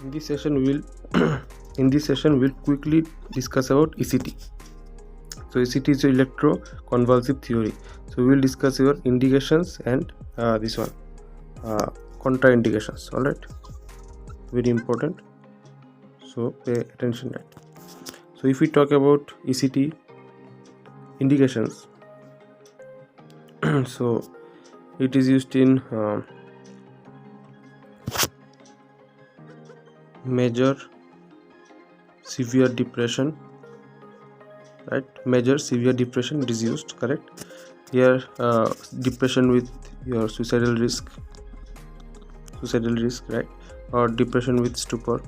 In this session we'll quickly discuss about ECT. So ECT is electroconvulsive theory. So we will discuss your indications and this one contraindications. All right, very important. So pay attention that. So if we talk about ECT indications, so it is used in major severe depression, right? Major severe depression it is used, correct? Here depression with your suicidal risk, right? Or depression with stupor,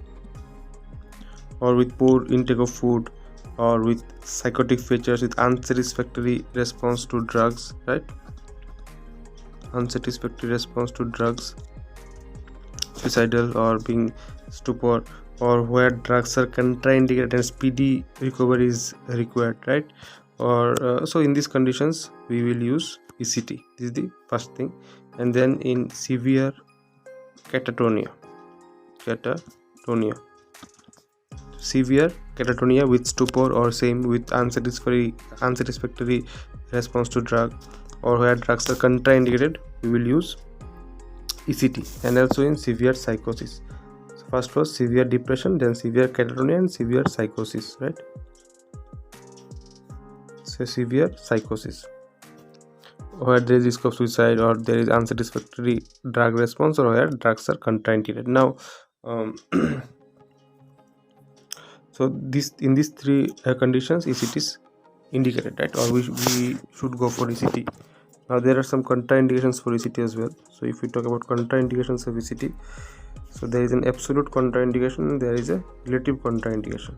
or with poor intake of food, or with psychotic features, with unsatisfactory response to drugs, right? Unsatisfactory response to drugs, suicidal or being stupor, or where drugs are contraindicated and speedy recovery is required, right? Or so in these conditions we will use ECT. This is the first thing. And then in severe catatonia, severe catatonia with stupor, or same with unsatisfactory response to drug, or where drugs are contraindicated, we will use ECT. And also in severe psychosis. So first was severe depression, then severe catatonia, and severe psychosis, right? So severe psychosis, where there is risk of suicide, or there is unsatisfactory drug response, or where drugs are contraindicated. Now so in these three conditions ECT is indicated, right? Or we should go for ECT. Now there are some contraindications for ECT as well. So if we talk about contraindications of ECT, so there is an absolute contraindication and there is a relative contraindication.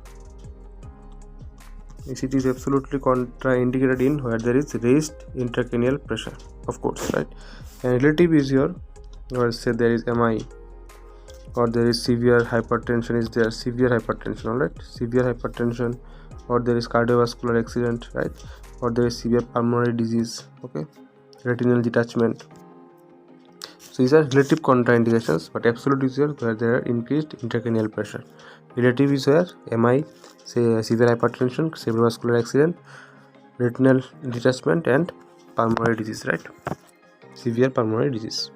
ECT is absolutely contraindicated in where there is raised intracranial pressure, of course, right? And relative is your, or say there is MI, or there is severe hypertension, is there severe hypertension, all right? Severe hypertension, or there is cardiovascular accident, right? Or there is severe pulmonary disease, okay? Retinal detachment. So these are relative contraindications, but absolute is where there are increased intracranial pressure. Relative is where MI, say severe hypertension, cerebrovascular accident, retinal detachment, and pulmonary disease, right? Severe pulmonary disease.